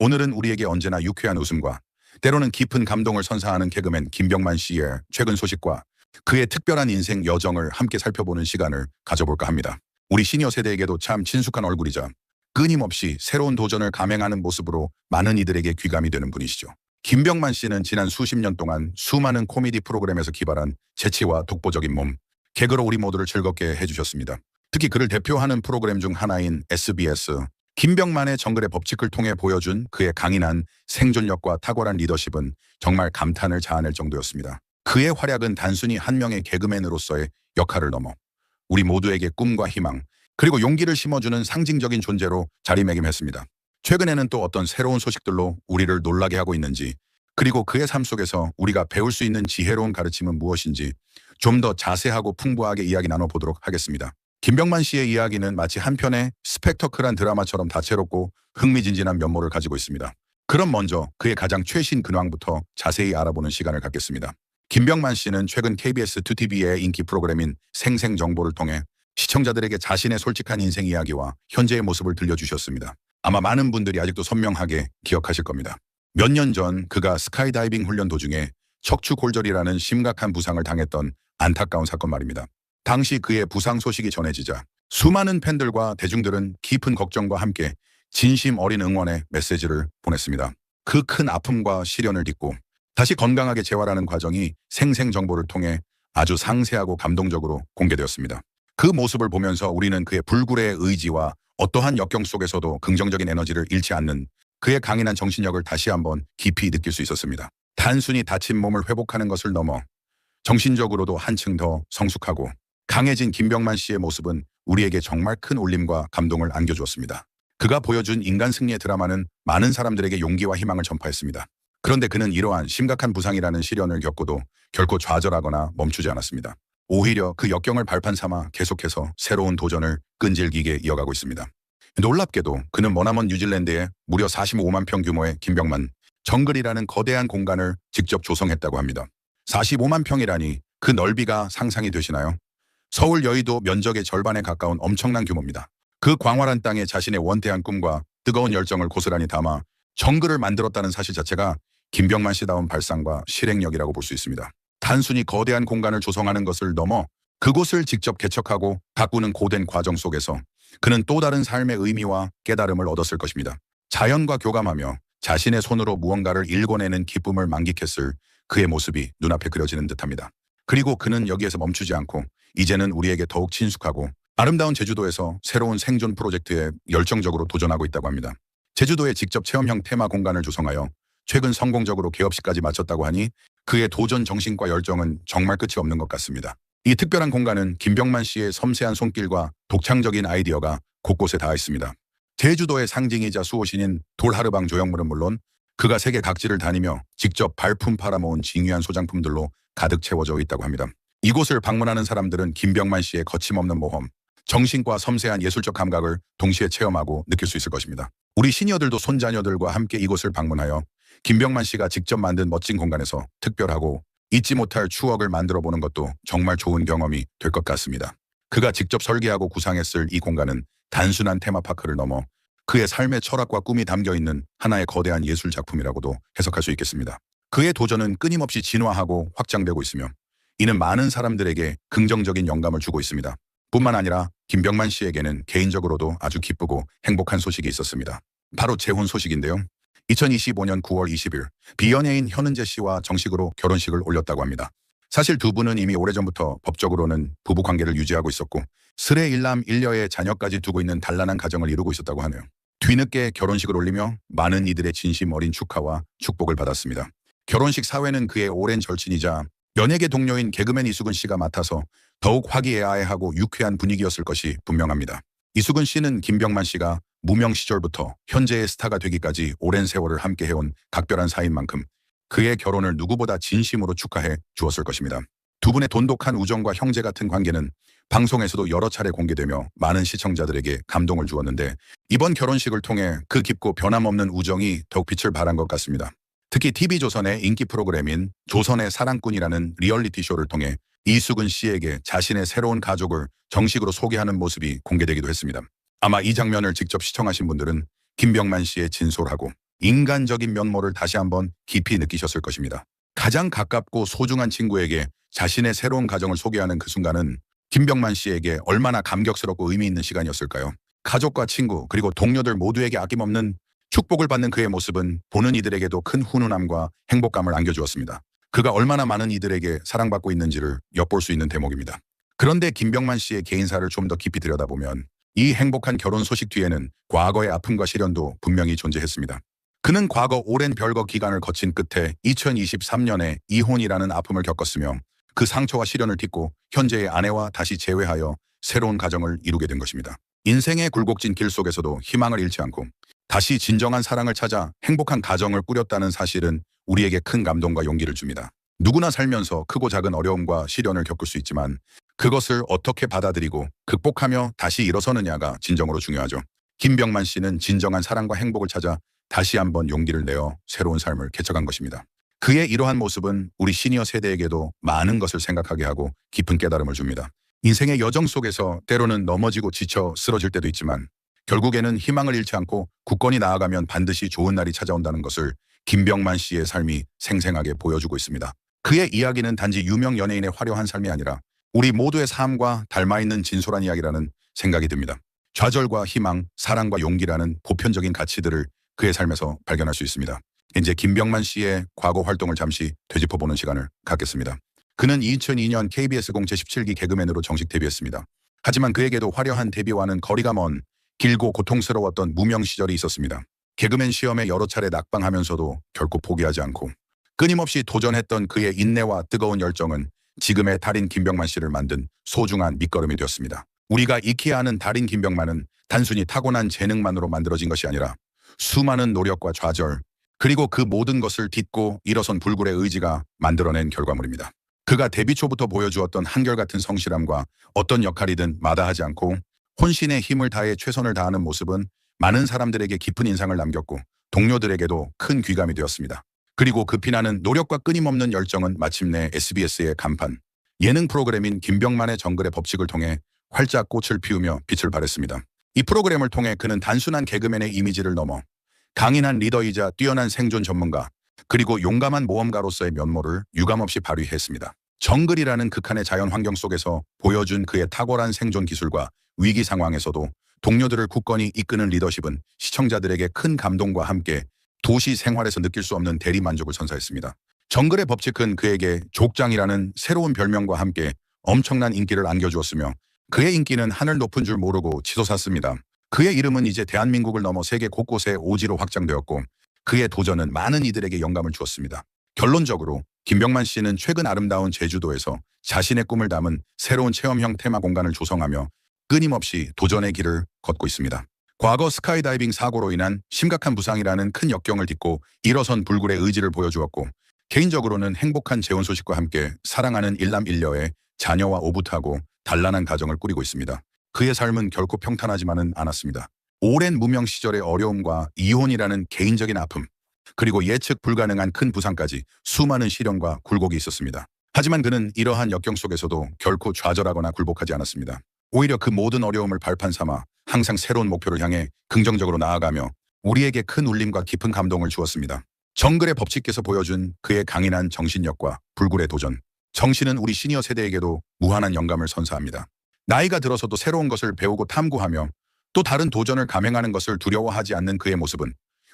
오늘은 우리에게 언제나 유쾌한 웃음과 때로는 깊은 감동을 선사하는 개그맨 김병만 씨의 최근 소식과 그의 특별한 인생 여정을 함께 살펴보는 시간을 가져볼까 합니다. 우리 시니어 세대에게도 참 친숙한 얼굴이자 끊임없이 새로운 도전을 감행하는 모습으로 많은 이들에게 귀감이 되는 분이시죠. 김병만 씨는 지난 수십 년 동안 수많은 코미디 프로그램에서 기발한 재치와 독보적인 몸, 개그로 우리 모두를 즐겁게 해주셨습니다. 특히 그를 대표하는 프로그램 중 하나인 SBS 김병만의 정글의 법칙을 통해 보여준 그의 강인한 생존력과 탁월한 리더십은 정말 감탄을 자아낼 정도였습니다. 그의 활약은 단순히 한 명의 개그맨으로서의 역할을 넘어 우리 모두에게 꿈과 희망, 그리고 용기를 심어주는 상징적인 존재로 자리매김했습니다. 최근에는 또 어떤 새로운 소식들로 우리를 놀라게 하고 있는지, 그리고 그의 삶 속에서 우리가 배울 수 있는 지혜로운 가르침은 무엇인지 좀 더 자세하고 풍부하게 이야기 나눠보도록 하겠습니다. 김병만 씨의 이야기는 마치 한 편의 스펙터클한 드라마처럼 다채롭고 흥미진진한 면모를 가지고 있습니다. 그럼 먼저 그의 가장 최신 근황부터 자세히 알아보는 시간을 갖겠습니다. 김병만 씨는 최근 KBS 2TV의 인기 프로그램인 생생정보를 통해 시청자들에게 자신의 솔직한 인생 이야기와 현재의 모습을 들려주셨습니다. 아마 많은 분들이 아직도 선명하게 기억하실 겁니다. 몇 년 전 그가 스카이다이빙 훈련 도중에 척추 골절이라는 심각한 부상을 당했던 안타까운 사건 말입니다. 당시 그의 부상 소식이 전해지자 수많은 팬들과 대중들은 깊은 걱정과 함께 진심 어린 응원의 메시지를 보냈습니다. 그 큰 아픔과 시련을 딛고 다시 건강하게 재활하는 과정이 생생정보를 통해 아주 상세하고 감동적으로 공개되었습니다. 그 모습을 보면서 우리는 그의 불굴의 의지와 어떠한 역경 속에서도 긍정적인 에너지를 잃지 않는 그의 강인한 정신력을 다시 한번 깊이 느낄 수 있었습니다. 단순히 다친 몸을 회복하는 것을 넘어 정신적으로도 한층 더 성숙하고 강해진 김병만 씨의 모습은 우리에게 정말 큰 울림과 감동을 안겨주었습니다. 그가 보여준 인간 승리의 드라마는 많은 사람들에게 용기와 희망을 전파했습니다. 그런데 그는 이러한 심각한 부상이라는 시련을 겪고도 결코 좌절하거나 멈추지 않았습니다. 오히려 그 역경을 발판 삼아 계속해서 새로운 도전을 끈질기게 이어가고 있습니다. 놀랍게도 그는 머나먼 뉴질랜드에 무려 45만 평 규모의 김병만 정글이라는 거대한 공간을 직접 조성했다고 합니다. 45만 평이라니 그 넓이가 상상이 되시나요? 서울 여의도 면적의 절반에 가까운 엄청난 규모입니다. 그 광활한 땅에 자신의 원대한 꿈과 뜨거운 열정을 고스란히 담아 정글을 만들었다는 사실 자체가 김병만 씨다운 발상과 실행력이라고 볼 수 있습니다. 단순히 거대한 공간을 조성하는 것을 넘어 그곳을 직접 개척하고 가꾸는 고된 과정 속에서 그는 또 다른 삶의 의미와 깨달음을 얻었을 것입니다. 자연과 교감하며 자신의 손으로 무언가를 일궈내는 기쁨을 만끽했을 그의 모습이 눈앞에 그려지는 듯합니다. 그리고 그는 여기에서 멈추지 않고 이제는 우리에게 더욱 친숙하고 아름다운 제주도에서 새로운 생존 프로젝트에 열정적으로 도전하고 있다고 합니다. 제주도에 직접 체험형 테마 공간을 조성하여 최근 성공적으로 개업식까지 마쳤다고 하니 그의 도전 정신과 열정은 정말 끝이 없는 것 같습니다. 이 특별한 공간은 김병만 씨의 섬세한 손길과 독창적인 아이디어가 곳곳에 닿아 있습니다. 제주도의 상징이자 수호신인 돌하르방 조형물은 물론 그가 세계 각지를 다니며 직접 발품 팔아모은 징귀한 소장품들로 가득 채워져 있다고 합니다. 이곳을 방문하는 사람들은 김병만 씨의 거침없는 모험, 정신과 섬세한 예술적 감각을 동시에 체험하고 느낄 수 있을 것입니다. 우리 시니어들도 손자녀들과 함께 이곳을 방문하여 김병만 씨가 직접 만든 멋진 공간에서 특별하고 잊지 못할 추억을 만들어 보는 것도 정말 좋은 경험이 될 것 같습니다. 그가 직접 설계하고 구상했을 이 공간은 단순한 테마파크를 넘어 그의 삶의 철학과 꿈이 담겨있는 하나의 거대한 예술 작품이라고도 해석할 수 있겠습니다. 그의 도전은 끊임없이 진화하고 확장되고 있으며 이는 많은 사람들에게 긍정적인 영감을 주고 있습니다. 뿐만 아니라 김병만 씨에게는 개인적으로도 아주 기쁘고 행복한 소식이 있었습니다. 바로 재혼 소식인데요. 2025년 9월 20일 비연예인 현은재 씨와 정식으로 결혼식을 올렸다고 합니다. 사실 두 분은 이미 오래전부터 법적으로는 부부관계를 유지하고 있었고 슬의 일남 일녀의 자녀까지 두고 있는 단란한 가정을 이루고 있었다고 하네요. 뒤늦게 결혼식을 올리며 많은 이들의 진심 어린 축하와 축복을 받았습니다. 결혼식 사회는 그의 오랜 절친이자 연예계 동료인 개그맨 이수근 씨가 맡아서 더욱 화기애애하고 유쾌한 분위기였을 것이 분명합니다. 이수근 씨는 김병만 씨가 무명 시절부터 현재의 스타가 되기까지 오랜 세월을 함께 해온 각별한 사이인 만큼 그의 결혼을 누구보다 진심으로 축하해 주었을 것입니다. 두 분의 돈독한 우정과 형제 같은 관계는 방송에서도 여러 차례 공개되며 많은 시청자들에게 감동을 주었는데 이번 결혼식을 통해 그 깊고 변함없는 우정이 더욱 빛을 발한 것 같습니다. 특히 TV조선의 인기 프로그램인 조선의 사랑꾼이라는 리얼리티 쇼를 통해 이수근 씨에게 자신의 새로운 가족을 정식으로 소개하는 모습이 공개되기도 했습니다. 아마 이 장면을 직접 시청하신 분들은 김병만 씨의 진솔하고 인간적인 면모를 다시 한번 깊이 느끼셨을 것입니다. 가장 가깝고 소중한 친구에게 자신의 새로운 가정을 소개하는 그 순간은 김병만 씨에게 얼마나 감격스럽고 의미 있는 시간이었을까요? 가족과 친구 그리고 동료들 모두에게 아낌없는 축복을 받는 그의 모습은 보는 이들에게도 큰 훈훈함과 행복감을 안겨주었습니다. 그가 얼마나 많은 이들에게 사랑받고 있는지를 엿볼 수 있는 대목입니다. 그런데 김병만 씨의 개인사를 좀 더 깊이 들여다보면 이 행복한 결혼 소식 뒤에는 과거의 아픔과 시련도 분명히 존재했습니다. 그는 과거 오랜 별거 기간을 거친 끝에 2023년에 이혼이라는 아픔을 겪었으며 그 상처와 시련을 딛고 현재의 아내와 다시 재회하여 새로운 가정을 이루게 된 것입니다. 인생의 굴곡진 길 속에서도 희망을 잃지 않고 다시 진정한 사랑을 찾아 행복한 가정을 꾸렸다는 사실은 우리에게 큰 감동과 용기를 줍니다. 누구나 살면서 크고 작은 어려움과 시련을 겪을 수 있지만 그것을 어떻게 받아들이고 극복하며 다시 일어서느냐가 진정으로 중요하죠. 김병만 씨는 진정한 사랑과 행복을 찾아 다시 한번 용기를 내어 새로운 삶을 개척한 것입니다. 그의 이러한 모습은 우리 시니어 세대에게도 많은 것을 생각하게 하고 깊은 깨달음을 줍니다. 인생의 여정 속에서 때로는 넘어지고 지쳐 쓰러질 때도 있지만 결국에는 희망을 잃지 않고 굳건히 나아가면 반드시 좋은 날이 찾아온다는 것을 김병만 씨의 삶이 생생하게 보여주고 있습니다. 그의 이야기는 단지 유명 연예인의 화려한 삶이 아니라 우리 모두의 삶과 닮아있는 진솔한 이야기라는 생각이 듭니다. 좌절과 희망, 사랑과 용기라는 보편적인 가치들을 그의 삶에서 발견할 수 있습니다. 이제 김병만 씨의 과거 활동을 잠시 되짚어보는 시간을 갖겠습니다. 그는 2002년 KBS 공 제17기 개그맨으로 정식 데뷔했습니다. 하지만 그에게도 화려한 데뷔와는 거리가 먼 길고 고통스러웠던 무명 시절이 있었습니다. 개그맨 시험에 여러 차례 낙방하면서도 결코 포기하지 않고 끊임없이 도전했던 그의 인내와 뜨거운 열정은 지금의 달인 김병만 씨를 만든 소중한 밑거름이 되었습니다. 우리가 익히 아는 달인 김병만은 단순히 타고난 재능만으로 만들어진 것이 아니라 수많은 노력과 좌절 그리고 그 모든 것을 딛고 일어선 불굴의 의지가 만들어낸 결과물입니다. 그가 데뷔 초부터 보여주었던 한결같은 성실함과 어떤 역할이든 마다하지 않고 혼신의 힘을 다해 최선을 다하는 모습은 많은 사람들에게 깊은 인상을 남겼고 동료들에게도 큰 귀감이 되었습니다. 그리고 그 피나는 노력과 끊임없는 열정은 마침내 SBS의 간판, 예능 프로그램인 김병만의 정글의 법칙을 통해 활짝 꽃을 피우며 빛을 발했습니다. 이 프로그램을 통해 그는 단순한 개그맨의 이미지를 넘어 강인한 리더이자 뛰어난 생존 전문가 그리고 용감한 모험가로서의 면모를 유감없이 발휘했습니다. 정글이라는 극한의 자연 환경 속에서 보여준 그의 탁월한 생존 기술과 위기 상황에서도 동료들을 굳건히 이끄는 리더십은 시청자들에게 큰 감동과 함께 도시 생활에서 느낄 수 없는 대리 만족을 선사했습니다. 정글의 법칙은 그에게 족장이라는 새로운 별명과 함께 엄청난 인기를 안겨주었으며 그의 인기는 하늘 높은 줄 모르고 치솟았습니다. 그의 이름은 이제 대한민국을 넘어 세계 곳곳에 오지로 확장되었고 그의 도전은 많은 이들에게 영감을 주었습니다. 결론적으로 김병만 씨는 최근 아름다운 제주도에서 자신의 꿈을 담은 새로운 체험형 테마 공간을 조성하며 끊임없이 도전의 길을 걷고 있습니다. 과거 스카이다이빙 사고로 인한 심각한 부상이라는 큰 역경을 딛고 일어선 불굴의 의지를 보여주었고 개인적으로는 행복한 재혼 소식과 함께 사랑하는 일남일녀의 자녀와 오붓하고 단란한 가정을 꾸리고 있습니다. 그의 삶은 결코 평탄하지만은 않았습니다. 오랜 무명 시절의 어려움과 이혼이라는 개인적인 아픔, 그리고 예측 불가능한 큰 부상까지 수많은 시련과 굴곡이 있었습니다. 하지만 그는 이러한 역경 속에서도 결코 좌절하거나 굴복하지 않았습니다. 오히려 그 모든 어려움을 발판 삼아 항상 새로운 목표를 향해 긍정적으로 나아가며 우리에게 큰 울림과 깊은 감동을 주었습니다. 정글의 법칙께서 보여준 그의 강인한 정신력과 불굴의 도전. 정신은 우리 시니어 세대에게도 무한한 영감을 선사합니다. 나이가 들어서도 새로운 것을 배우고 탐구하며 또 다른 도전을 감행하는 것을 두려워하지 않는 그의 모습은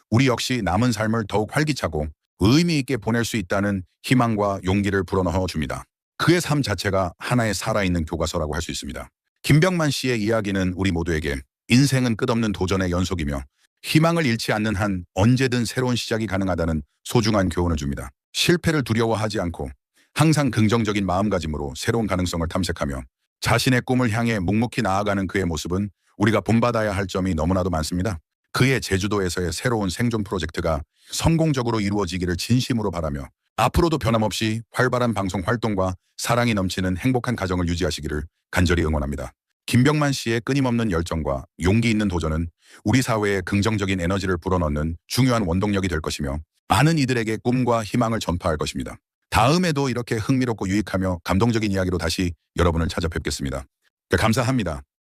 우리 역시 남은 삶을 더욱 활기차고 의미 있게 보낼 수 있다는 희망과 용기를 불어넣어 줍니다. 그의 삶 자체가 하나의 살아있는 교과서라고 할 수 있습니다. 김병만 씨의 이야기는 우리 모두에게 인생은 끝없는 도전의 연속이며 희망을 잃지 않는 한 언제든 새로운 시작이 가능하다는 소중한 교훈을 줍니다. 실패를 두려워하지 않고 항상 긍정적인 마음가짐으로 새로운 가능성을 탐색하며 자신의 꿈을 향해 묵묵히 나아가는 그의 모습은 우리가 본받아야 할 점이 너무나도 많습니다. 그의 제주도에서의 새로운 생존 프로젝트가 성공적으로 이루어지기를 진심으로 바라며 앞으로도 변함없이 활발한 방송 활동과 사랑이 넘치는 행복한 가정을 유지하시기를 간절히 응원합니다. 김병만 씨의 끊임없는 열정과 용기 있는 도전은 우리 사회에 긍정적인 에너지를 불어넣는 중요한 원동력이 될 것이며 많은 이들에게 꿈과 희망을 전파할 것입니다. 다음에도 이렇게 흥미롭고 유익하며 감동적인 이야기로 다시 여러분을 찾아뵙겠습니다. 감사합니다.